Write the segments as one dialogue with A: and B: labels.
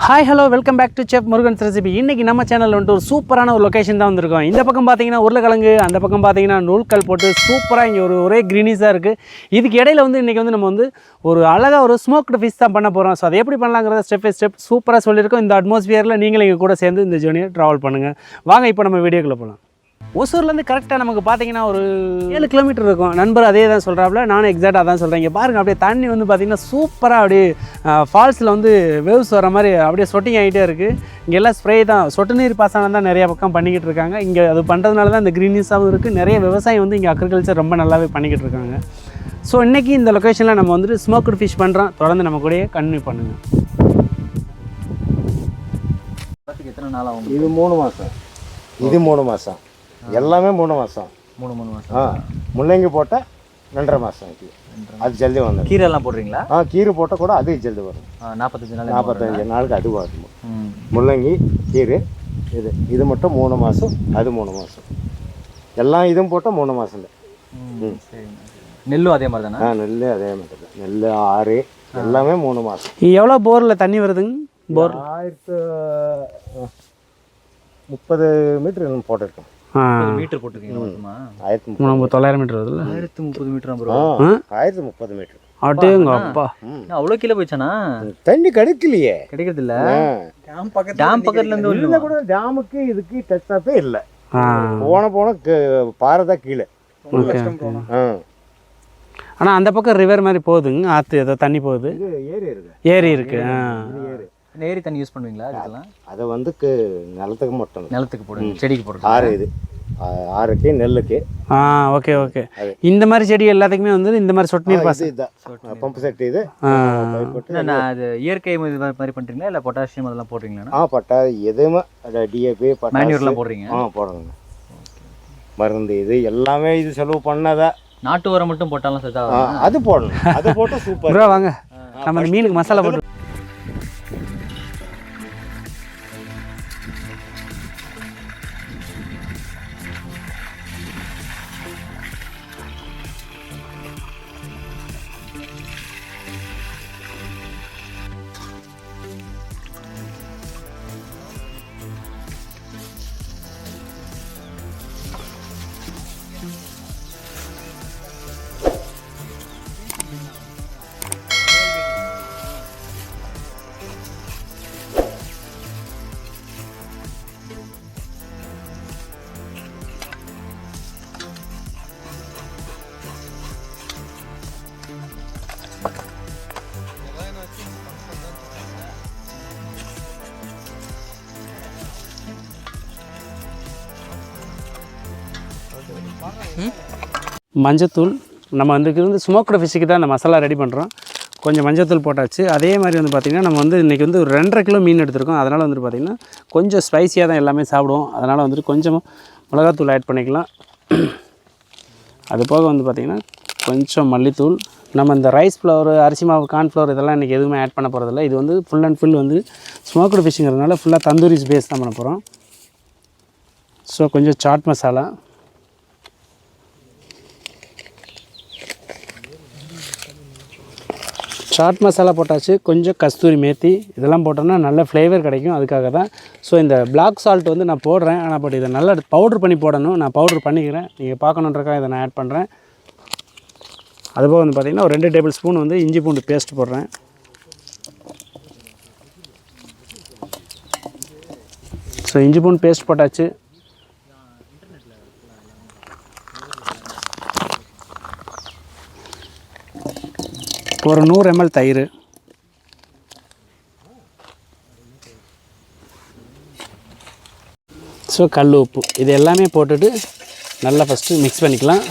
A: Hi hello welcome back to Chefmurugan's recipe. இன்றைக்கி நம்ம சேனலில் வந்துட்டு ஒரு சூப்பரான ஒரு லொக்கேஷன் தான் வந்திருக்கோம். இந்த பக்கம் பார்த்தீங்கன்னா உருளைக்கிழங்கு, அந்த பக்கம் பார்த்தீங்கன்னா நூல்கல் போட்டு சூப்பராக இங்கே ஒரே க்ரீனிஸாக இருக்குது. இதுக்கு இடையில இன்றைக்கி நம்ம ஒரு அழகாக ஒரு ஸ்மோக்டு ஃபிஷ் தான் பண்ண போகிறோம். ஸோ அதை எப்படி பண்ணலாங்கிறத ஸ்டெப் பை ஸ்டெப் சூப்பராக சொல்லியிருக்கோம். இந்த அட்மாஸ்பியரில் நீங்களும் எங்கள் கூட சேர்ந்து இந்த ஜேர்னியை ட்ராவல் பண்ணுங்கள். வாங்க இப்போ நம்ம வீடியோக்குள்ளே போகலாம். ஒசூர்லேருந்து கரெக்டாக நமக்கு பார்த்தீங்கன்னா ஒரு 7 கிலோமீட்டர் இருக்கும். நண்பர் அதே தான் சொல்கிறாப்புல, நானும் எக்ஸாக்டாக அதான் சொல்கிறேன். இங்கே பாருங்கள், அப்படியே தண்ணி பார்த்திங்கன்னா சூப்பராக அப்படியே ஃபால்ஸில் வேவ்ஸ் வர மாதிரி அப்படியே சொட்டிங் ஆகிட்டே இருக்குது. இங்கே எல்லாம் ஸ்ப்ரே தான், சொட்டு நீர் பாசனம் தான் நிறையா பக்கம் பண்ணிக்கிட்டு இருக்காங்க. இங்கே அது பண்ணுறதுனால தான் இந்த க்ரீனிஸாகவும் இருக்குது. நிறைய விவசாயம் இங்கே அக்ரிகல்ச்சர் ரொம்ப நல்லாவே பண்ணிக்கிட்டு இருக்காங்க. ஸோ இன்றைக்கி இந்த லொக்கேஷனில் நம்ம ஸ்மோக்டு ஃபிஷ் பண்ணுறோம். தொடர்ந்து நம்ம கூடயே கன்டினியூ பண்ணுங்கள்.
B: எத்தனை நாள் ஆகும்?
C: இது 3 மாதம், இது 3 மாதம், எல்லாமே 3 மாதம்.
B: 3 மாதம்.
C: முள்ளங்கி போட்டால் 2.5 மாதம். அது ஜல்தி வந்துடும்.
B: கீரை எல்லாம் போடுறீங்களா?
C: கீரை போட்டால் கூட அது ஜல்தி வரும்.
B: 45
C: நாளுக்கு அது வரும். முள்ளங்கி, கீரை, இது மட்டும் 3 மாதம், அது 3 மாதம். எல்லாம் இதுவும் போட்டால் 3 மாதம்.
B: நெல்லும் அதே மாதிரி தானே?
C: நெல் அதே மாதிரி தான். நெல், ஆறு எல்லாமே 3 மாதம்.
A: எவ்வளோ போரில் தண்ணி வருதுங்க? போர்
C: 1030 மீட்டர் போட்டிருக்கோம்.
B: மீட்டர் போட்டுருக்கீங்க?
A: 900 மீட்டர் வருதுல்ல?
B: 1030 மீட்டர்.
C: 1030 மீட்டர்.
A: ஆட்டேங்க அப்பா,
B: அவ்வளோ கீழே போயிச்சானா?
C: தண்ணி கிடைக்கலையே.
B: கிடைக்கிறது இல்லை. டேம் பக்கத்துல இருந்து
C: கூட டேமுக்கு இதுக்கு டச்சாப்பே இல்லை. போன பாறை தான் கீழே.
A: ஆனால் அந்த பக்கம் ரிவர் மாதிரி போகுதுங்க, ஆற்று ஏதோ தண்ணி போகுது. ஏரி இருக்கு.
B: ஏரி தண்ணி யூஸ் பண்ணுவீங்களா? அதுக்கெல்லாம்
C: அதை நிலத்துக்கு மட்டும்,
B: நிலத்துக்கு போடுங்க, செடிக்கு போடுறது.
C: ஆறு இது ஆறுக்கு நெல்லுக்கு.
A: Okay okay. இந்த மாதிரி செடி எல்லாத்துக்குமே இந்த மாதிரி சொட்டு நீர் பாசனம்,
C: பம்பு செட் இது.
B: அது இயற்கை மாதிரி பண்ணுறீங்களா இல்லை பொட்டாசியம் அதெல்லாம் போடுறீங்களா?
C: பட்டா எதுவுமே டிஏபி
B: மேன்யூர்லாம் போடுறீங்க?
C: போடுறேங்க. மருந்து இது எல்லாமே இது செலவு பண்ணதா.
B: நாட்டு உரம் மட்டும் போட்டாலும் செட்
C: அது போடணும். அது போட்டால் சூப்பர்.
A: வாங்க நம்ம மீனுக்கு மசாலா போட்டு. மஞ்சத்தூள் நம்ம ஸ்மோக்டு ஃபிஷ்ஷுக்கு தான் இந்த மசாலா ரெடி பண்ணுறோம். கொஞ்சம் மஞ்சத்தூள் போட்டாச்சு. அதே மாதிரி பார்த்திங்கன்னா நம்ம இன்றைக்கி ஒரு 2.5 கிலோ மீன் எடுத்துருக்கோம். அதனால் பார்த்திங்கன்னா கொஞ்சம் ஸ்பைஸியாக தான் எல்லாமே சாப்பிடுவோம். அதனால் கொஞ்சம் மிளகாத்தூள் ஆட் பண்ணிக்கலாம். அது போக பார்த்திங்கன்னா கொஞ்சம் மல்லித்தூள். நம்ம இந்த ரைஸ் ஃப்ளவர், அரிசி மாவு, கார்ன்ஃப்ளவர் இதெல்லாம் இன்றைக்கி எதுவுமே ஆட் பண்ண போகிறதில்ல. இது ஃபுல் அண்ட் ஃபுல் ஸ்மோக்டு ஃபிஷ்ஷுங்கிறதுனால ஃபுல்லாக தந்தூரி பேஸ் தான் பண்ண போகிறோம். ஸோ கொஞ்சம் சாட் மசாலா, சாட் மசாலா போட்டாச்சு. கொஞ்சம் கஸ்தூரி மேத்தி இதெல்லாம் போட்டோம்னா நல்ல ஃப்ளேவர் கிடைக்கும். அதுக்காக தான். ஸோ இந்த பிளாக் சால்ட் நான் போடுறேன். ஆனால் பட் இதை நல்லா பவுட்ரு பண்ணி போடணும். நான் பவுட்ரு பண்ணிக்கிறேன், நீங்கள் பார்க்கணுன்றக்காக இதை நான் ஆட் பண்ணுறேன். அதுபோக பார்த்திங்கன்னா ஒரு 2 டேபிள் ஸ்பூன் இஞ்சி பூண்டு பேஸ்ட் போடுறேன். ஸோ இஞ்சி பூண்டு பேஸ்ட் போட்டாச்சு. ஒரு 100 ml தயிர், ஸோ கல் உப்பு, இது எல்லாமே போட்டுட்டு நல்லா ஃபஸ்ட்டு மிக்ஸ் பண்ணிக்கலாம்.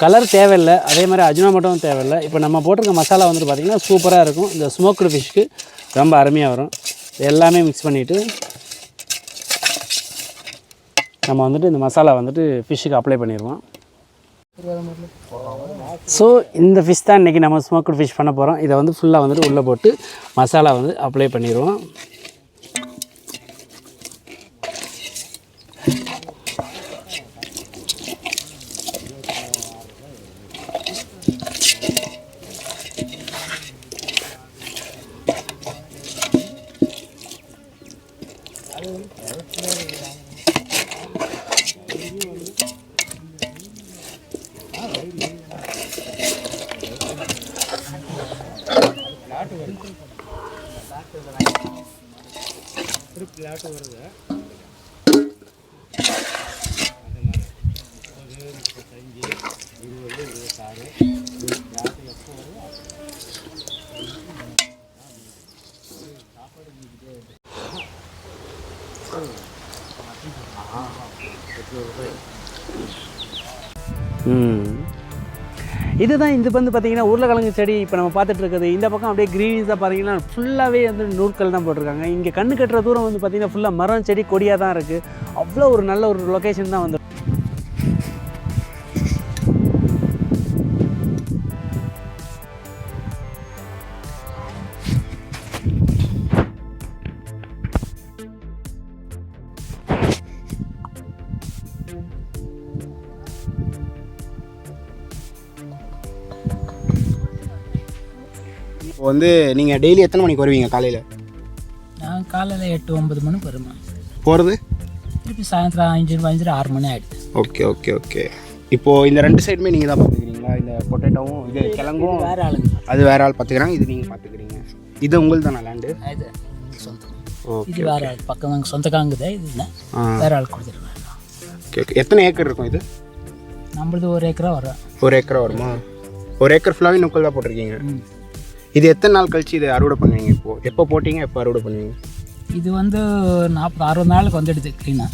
A: கலர் தேவையில்லை, அதே மாதிரி அஜினோமோட்டோவும் தேவையில்லை. இப்போ நம்ம போட்டிருக்க மசாலா பார்த்திங்கன்னா சூப்பராக இருக்கும். இந்த ஸ்மோக்டு ஃபிஷ்க்கு ரொம்ப அருமையாக வரும். இது எல்லாமே மிக்ஸ் பண்ணிவிட்டு நம்ம இந்த மசாலா ஃபிஷ்ஷுக்கு அப்ளை பண்ணிடுவோம். ஸோ இந்த ஃபிஷ் தான் இன்றைக்கி நம்ம ஸ்மோக்டு ஃபிஷ் பண்ண போகிறோம். இதை ஃபுல்லாக உள்ளே போட்டு மசாலா அப்ளை பண்ணிடுவோம். இதுதான் இது வந்து பார்த்திங்கன்னா உருளைக்கிழங்கு செடி இப்போ நம்ம பார்த்துட்டு இருக்குது. இந்த பக்கம் அப்படியே க்ரீனிஸாக பார்த்தீங்கன்னா ஃபுல்லாகவே வந்து நூற்கள் தான் போட்டிருக்காங்க. இங்கே கண்ணு கட்டுற தூரம் வந்து பார்த்திங்கன்னா ஃபுல்லாக மரம் செடி கொடியாக தான் இருக்குது. அவ்வளோ ஒரு நல்ல ஒரு லொக்கேஷன் தான் வந்து.
D: இப்போ வந்து நீங்கள் டெய்லி எத்தனை மணிக்கு வருவீங்க காலையில்?
E: நான் காலையில் 8-9 மணிக்கு வருவேன்.
D: போகிறது
E: திருப்பி சாயந்தரம் 5-6 மணி ஆகிடுது.
D: Okay okay okay. இப்போது இந்த 2 சைடுமே நீங்கள் தான் பார்த்துக்கிறீங்களா? இந்த பொட்டேட்டோவும் இது கிழங்கும்
E: வேறு ஆளுங்க,
D: அது வேறு ஆள் பார்த்துக்கிறாங்க, இது நீங்கள் பார்த்துக்கிறீங்க. இது உங்களுக்கு தானே லேண்டு?
E: இது சொந்தம்.
D: ஓகே.
E: இது வேறு ஆள் பக்கம் நாங்கள் சொந்தக்காங்குதே, இது இல்லை வேறு ஆள் கொடுத்துருவேன்.
D: Okay okay. எத்தனை ஏக்கர் இருக்கும் இது?
E: நம்மளது 1 ஏக்கரா வரும்.
D: 1 ஏக்கரா வருமா? 1 ஏக்கர் ஃபுல்லாகவே நுக்கல் தான் போட்டிருக்கீங்க. இது எத்தனை நாள் கழிச்சு இதை அறுவடை பண்ணுவீங்க? இப்போது எப்போ போட்டிங்க, எப்போ அறுவடை பண்ணுவீங்க?
E: இது வந்து 40-60 நாளுக்கு வந்துடுது க்ளீனாக.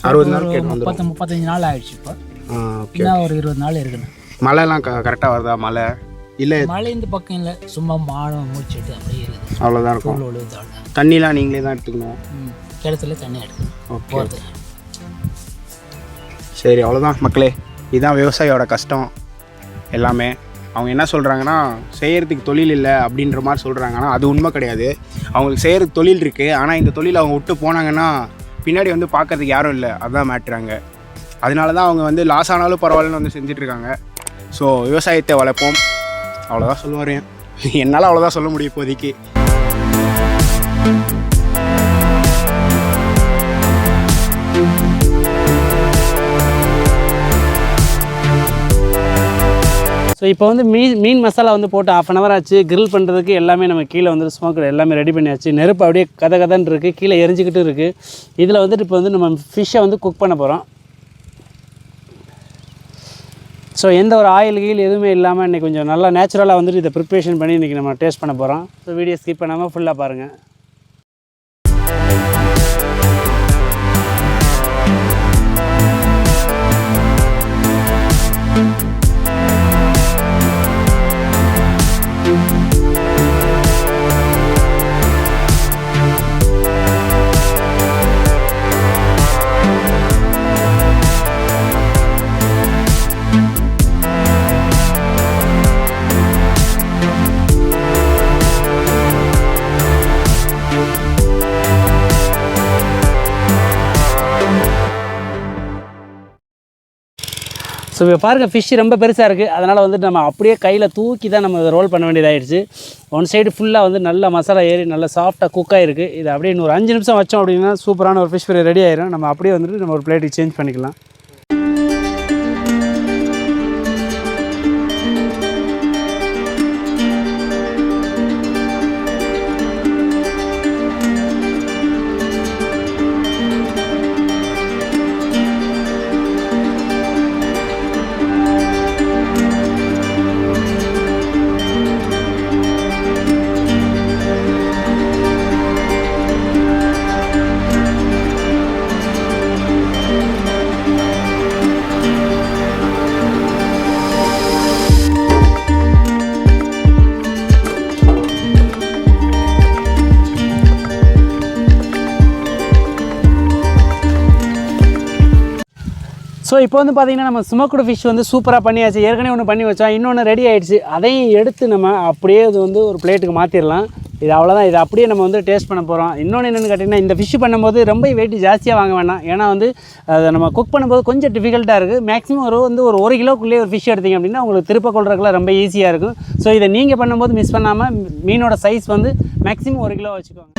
D: 60 நாள்
E: 35 நாள் ஆகிடுச்சு. இப்போ இன்னும் ஒரு 20 நாள் இருக்குண்ணா.
D: மழைலாம் கரெக்டாக வருதா? மழை இல்லை?
E: மழை இந்த பக்கம் இல்லை, சும்மா மாடம் மூச்சுட்டு அப்படியே இருக்குது.
D: அவ்வளோதான் இருக்கும். தண்ணிலாம் நீங்களே தான் எடுத்துக்கணும்?
E: கிணத்துல தண்ணி எடுக்கணும்.
D: ஓகே சரி, அவ்வளோதான் மக்களே. இதுதான் விவசாயியோட கஷ்டம் எல்லாமே. அவங்க என்ன சொல்கிறாங்கன்னா செய்கிறதுக்கு தொழில் இல்லை அப்படின்ற மாதிரி சொல்கிறாங்கன்னா அது உண்மை கிடையாது. அவங்களுக்கு செய்கிறதுக்கு தொழில் இருக்குது. ஆனால் இந்த தொழில் அவங்க விட்டு போனாங்கன்னா பின்னாடி வந்து பார்க்குறதுக்கு யாரும் இல்லை, அதுதான் மேட்ருறாங்க. அதனால தான் அவங்க வந்து லாஸ் ஆனாலும் பரவாயில்லன்னு வந்து செஞ்சிட்ருக்காங்க. ஸோ விவசாயத்தை வளர்ப்போம், அவ்வளோதான் சொல்ல வரேன். என்னால் அவ்வளோதான் சொல்ல முடியும் இப்போதைக்கு.
A: ஸோ இப்போ வந்து மீன் மசாலா வந்து போட்டு 1/2 hour ஆச்சு. கிரில் பண்ணுறதுக்கு எல்லாமே நம்ம கீழே வந்து ஸ்மோக்கர் எல்லாமே ரெடி பண்ணியாச்சு. நெருப்பு அப்படியே கதன்னு இருக்குது, கீழே எரிஞ்சிக்கிட்டு இருக்குது. இதில் வந்துட்டு இப்போ வந்து நம்ம ஃபிஷ்ஷை வந்து குக் பண்ண போகிறோம். ஸோ எந்த ஒரு ஆயில் கீழ் எதுவுமே இல்லாமல் இன்றைக்கி கொஞ்சம் நல்லா நேச்சுரலாக வந்துட்டு இதை ப்ரிப்ரேஷன் பண்ணி இன்றைக்கி நம்ம டேஸ்ட் பண்ண போகிறோம். ஸோ வீடியோ ஸ்கிப் பண்ணாமல் ஃபுல்லாக பாருங்கள். ஸோ இப்போ பாருங்கள், ஃபிஷ் ரொம்ப பெருசாக இருக்குது. அதனால் வந்துட்டு நம்ம அப்படியே கையில் தூக்கி தான் நம்ம ரோல் பண்ண வேண்டியதாகிடுச்சு. ஒன் சைடு ஃபுல்லாக வந்து நல்லா மசாலா ஏறி நல்லா சாஃப்டாக குக் ஆகிருக்கு. இது அப்படியே இன்னொரு 5 நிமிஷம் வச்சோம் அப்படின்னா சூப்பரான ஒரு ஃபிஷ் ஃப்ரை ரெடி ஆயிரும். நம்ம அப்படியே வந்துட்டு நம்ம ஒரு பிளேட்டுக்கு சேஞ்ச் பண்ணிக்கலாம். ஸோ இப்போ வந்து பார்த்திங்கன்னா நம்ம ஸ்மோக்டு ஃபிஷ் வந்து சூப்பராக பண்ணியாச்சு. ஏற்கனவே ஒன்று பண்ணி வச்சோம், இன்னொன்று ரெடி ஆகிடுச்சு. அதையும் எடுத்து நம்ம அப்படியே இது வந்து ஒரு பிளேட்டுக்கு மாற்றிடலாம். இது அவ்வளோதான். இது அப்படியே நம்ம வந்து டேஸ்ட் பண்ண போகிறோம். இன்னொன்று என்னென்னு கேட்டிங்கன்னா, இந்த ஃபிஷ் பண்ணும்போது ரொம்ப வெயிட் ஜாஸ்தியாக வாங்க வேணாம். ஏன்னா வந்து அதை நம்ம குக் பண்ணும்போது கொஞ்சம் டிஃபிகல்ட்டாக இருக்குது. மேக்ஸிமம் ஒரு 1 கிலோக்குள்ளேயே ஒரு ஃபிஷ் எடுத்திங்க அப்படின்னா உங்களுக்கு திருப்ப கொள்றதுக்குலாம் ரொம்ப ஈஸியாக இருக்கும். ஸோ இதை நீங்கள் பண்ணும்போது மிஸ் பண்ணாமல் மீனோட சைஸ் வந்து மேக்ஸிமம் 1 கிலோ வச்சுக்கோங்க.